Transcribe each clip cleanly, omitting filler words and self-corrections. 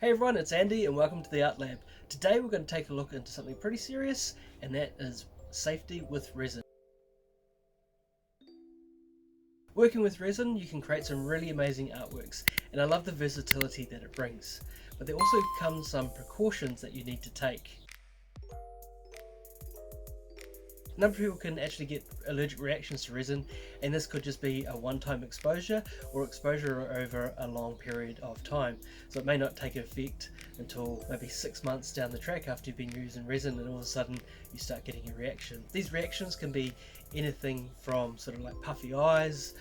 Hey everyone, it's Andy and welcome to the Art Lab. Today we're going to take a look into something pretty serious, and that is safety with resin. Working with resin, you can create some really amazing artworks, and I love the versatility that it brings. But there also comes some precautions that you need to take. A number of people can actually get allergic reactions to resin, and this could just be a one-time exposure or exposure over a long period of time. So it may not take effect until maybe 6 months down the track after you've been using resin, and all of a sudden you start getting a reaction. These reactions can be anything from sort of like puffy eyes,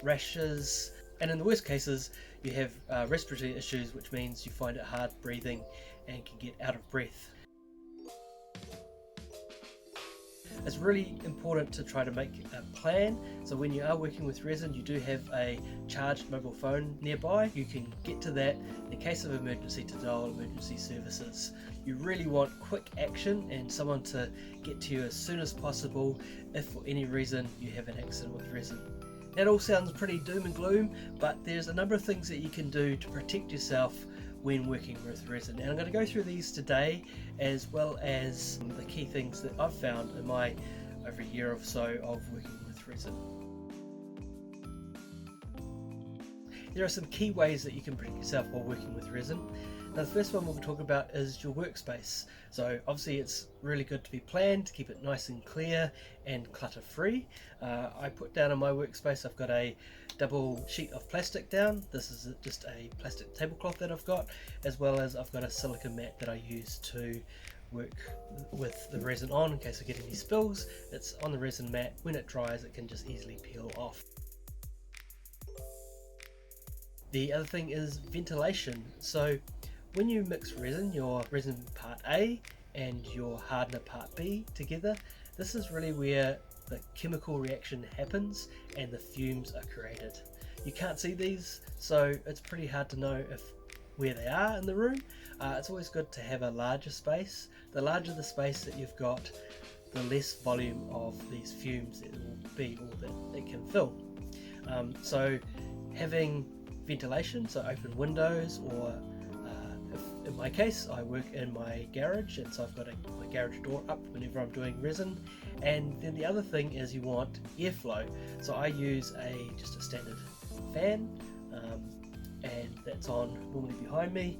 rashes, and in the worst cases you have respiratory issues, which means you find it hard breathing and can get out of breath. It's really important to try to make a plan, so when you are working with resin you do have a charged mobile phone nearby. You can get to that in case of emergency to dial emergency services. You really want quick action and someone to get to you as soon as possible if for any reason you have an accident with resin. That all sounds pretty doom and gloom, but there's a number of things that you can do to protect yourself when working with resin, and I'm going to go through these today, as well as the key things that I've found in my over a year or so of working with resin. There are some key ways that you can protect yourself while working with resin. Now the first one we'll talk about is your workspace. So obviously it's really good to be planned, to keep it nice and clear and clutter free. I put down on my workspace, I've got a double sheet of plastic down. This is just a plastic tablecloth that I've got, as well as I've got a silica mat that I use to work with the resin on in case I get any spills. It's on the resin mat. When it dries it can just easily peel off. The other thing is ventilation. So when you mix resin, your resin part A and your hardener part B together, this is really where the chemical reaction happens and the fumes are created. You can't see these, so it's pretty hard to know where they are in the room. It's always good to have a larger space. The larger the space that you've got, the less volume of these fumes it will be, or that it can fill. So having ventilation, so open windows, or in my case I work in my garage, and so I've got my garage door up whenever I'm doing resin. And then the other thing is you want airflow, so I use just a standard fan, and that's on normally behind me.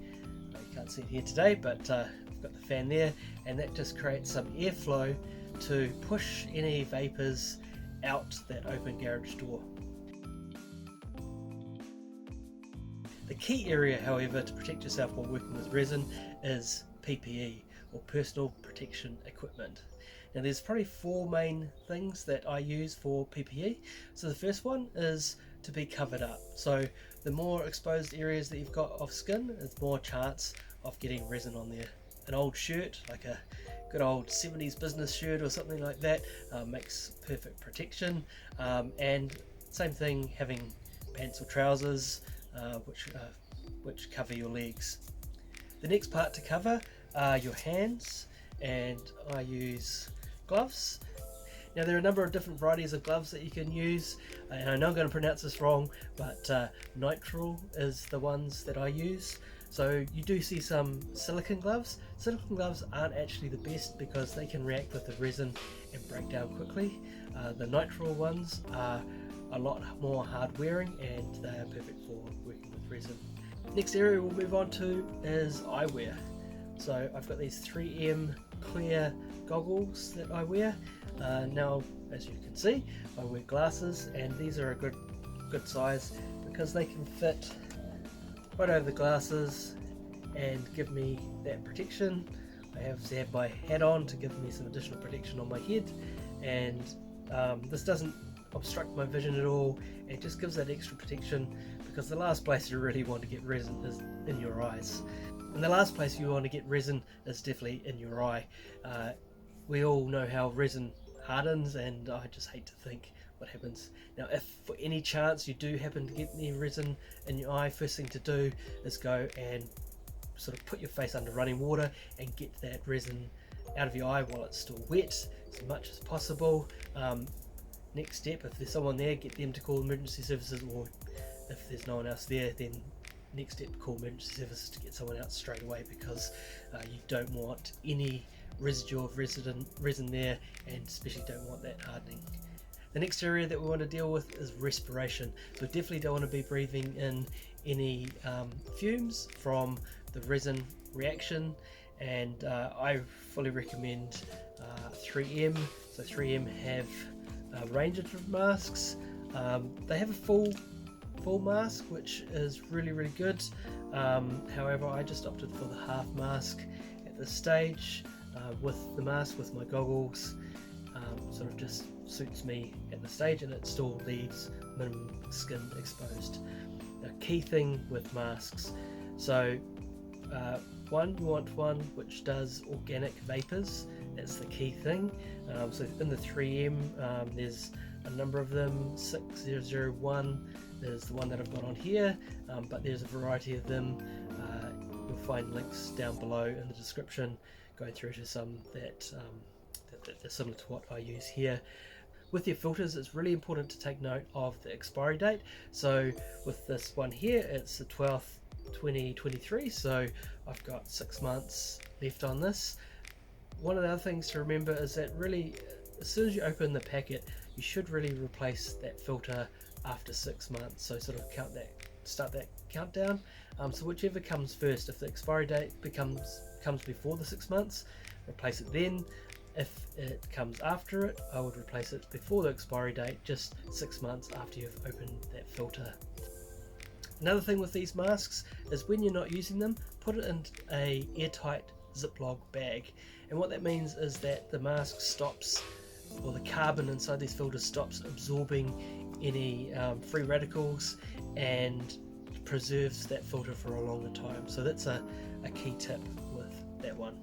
You can't see it here today, but I've got the fan there, and that just creates some airflow to push any vapors out that open garage door. The key area, however, to protect yourself while working with resin is PPE, or personal protection equipment. Now there's probably four main things that I use for PPE. So the first one is to be covered up. So the more exposed areas that you've got of skin, there's more chance of getting resin on there. An old shirt, like a good old 70s business shirt or something like that, makes perfect protection. And same thing, having pants or trousers which cover your legs. The next part to cover are your hands, and I use gloves. Now there are a number of different varieties of gloves that you can use, and I know I'm going to pronounce this wrong, but nitrile is the ones that I use. So you do see some silicone gloves. Silicone gloves aren't actually the best because they can react with the resin and break down quickly. The nitrile ones are a lot more hard wearing, and they are perfect for working with resin. Next area we'll move on to is eyewear. So I've got these 3M clear goggles that I wear. Now as you can see I wear glasses, and these are a good size because they can fit right over the glasses and give me that protection. I obviously have my hat on to give me some additional protection on my head, and this doesn't obstruct my vision at all. It just gives that extra protection, because the last place you really want to get resin is in your eyes, and the last place you want to get resin is definitely in your eye. We all know how resin hardens, and I just hate to think what happens. Now if for any chance you do happen to get any resin in your eye, first thing to do is go and sort of put your face under running water and get that resin out of your eye while it's still wet as much as possible. Next step, if there's someone there, get them to call emergency services, or if there's no one else there, then next step to call emergency services to get someone out straight away, because you don't want any residue of resin there, and especially don't want that hardening. The next area that we want to deal with is respiration. So we definitely don't want to be breathing in any fumes from the resin reaction, and I fully recommend 3M. So 3M have a range of different masks. They have a full mask, which is really good. However, I just opted for the half mask at this stage. With the mask, with my goggles, sort of just suits me at the stage, and it still leaves minimum skin exposed. The key thing with masks, so you want one which does organic vapors. That's the key thing. So in the 3M, there's a number of them. 6001 is the one that I've got on here, but there's a variety of them. You'll find links down below in the description going through to some that are similar to what I use here. With your filters, it's really important to take note of the expiry date. So with this one here, it's the 12th 2023, so I've got 6 months left on this. One of the other things to remember is that really, as soon as you open the packet, you should really replace that filter after 6 months. So sort of start that countdown. So whichever comes first, if the expiry date comes before the 6 months, replace it then. If it comes after it, I would replace it before the expiry date, just 6 months after you've opened that filter. Another thing with these masks is when you're not using them, put it in a airtight Ziploc bag. And what that means is that the mask stops, or the carbon inside these filters stops absorbing any free radicals, and preserves that filter for a longer time. So that's a key tip with that one.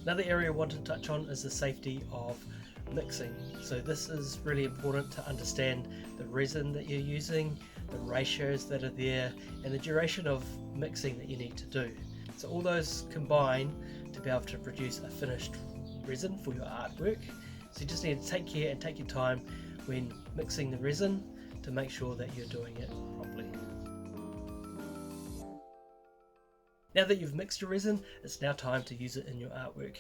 Another area I want to touch on is the safety of mixing. So this is really important to understand the resin that you're using, the ratios that are there, and the duration of mixing that you need to do. So all those combine to be able to produce a finished resin for your artwork. So you just need to take care and take your time when mixing the resin to make sure that you're doing it properly. Now that you've mixed your resin, it's now time to use it in your artwork.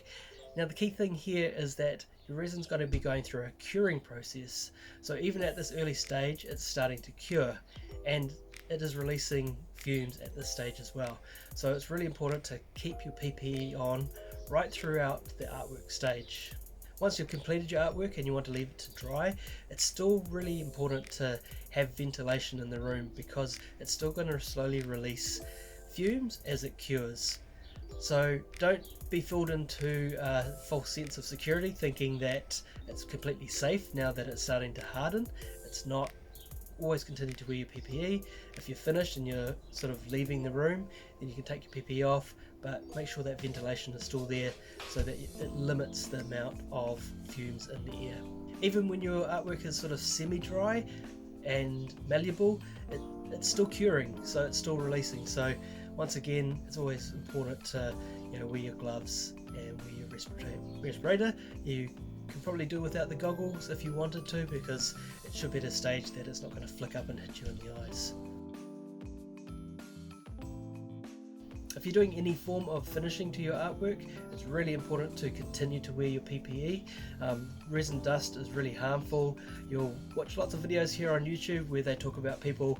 Now the key thing here is that your resin's going to be going through a curing process. So even at this early stage, it's starting to cure, and it is releasing fumes at this stage as well. So it's really important to keep your PPE on right throughout the artwork stage. Once you've completed your artwork and you want to leave it to dry, it's still really important to have ventilation in the room, because it's still going to slowly release fumes as it cures. So don't be fooled into a false sense of security thinking that it's completely safe now that it's starting to harden. It's not. Always continue to wear your PPE. If you're finished and you're sort of leaving the room, then you can take your PPE off, but make sure that ventilation is still there so that it limits the amount of fumes in the air. Even when your artwork is sort of semi-dry and malleable, it's still curing, so it's still releasing. So once again, it's always important to wear your gloves and wear your respirator. You can probably do without the goggles if you wanted to, because it should be at a stage that it's not going to flick up and hit you in the eyes. If you're doing any form of finishing to your artwork, it's really important to continue to wear your PPE. Resin dust is really harmful. You'll watch lots of videos here on YouTube where they talk about people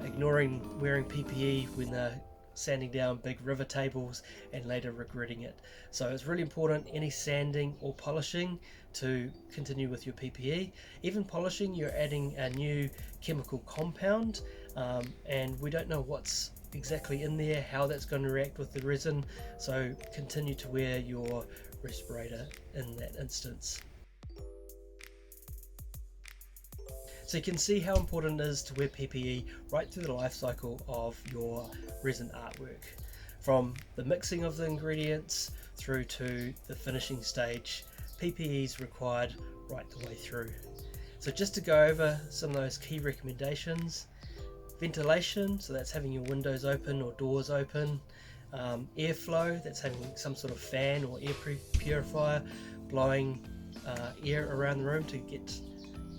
ignoring wearing PPE when they're sanding down big river tables and later regretting it. So it's really important, any sanding or polishing, to continue with your PPE. Even polishing, you're adding a new chemical compound, and we don't know what's exactly in there, how that's going to react with the resin, so continue to wear your respirator in that instance. So you can see how important it is to wear PPE right through the life cycle of your resin artwork, from the mixing of the ingredients through to the finishing stage. PPE is required right the way through. So just to go over some of those key recommendations: ventilation, so that's having your windows open or doors open; airflow, that's having some sort of fan or air purifier blowing air around the room to get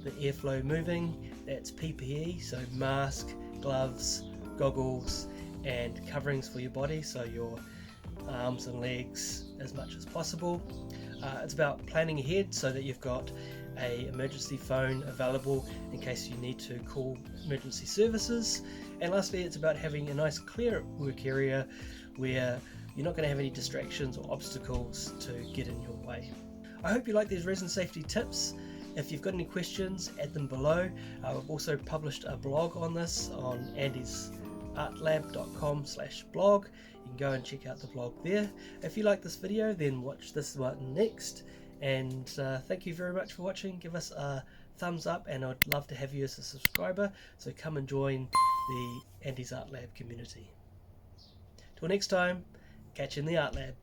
the airflow moving; That's PPE, so mask, gloves, goggles, and coverings for your body, so your arms and legs as much as possible. It's about planning ahead so that you've got an emergency phone available in case you need to call emergency services. And lastly, it's about having a nice clear work area where you're not going to have any distractions or obstacles to get in your way. I hope you like these resin safety tips. If you've got any questions, add them below. I've also published a blog on this on andysartlab.com/blog. You can go and check out the blog there. If you like this video, then watch this one next. And thank you very much for watching. Give us a thumbs up, and I'd love to have you as a subscriber, so come and join the Andy's Art Lab community. Till next time, catch you in the Art Lab.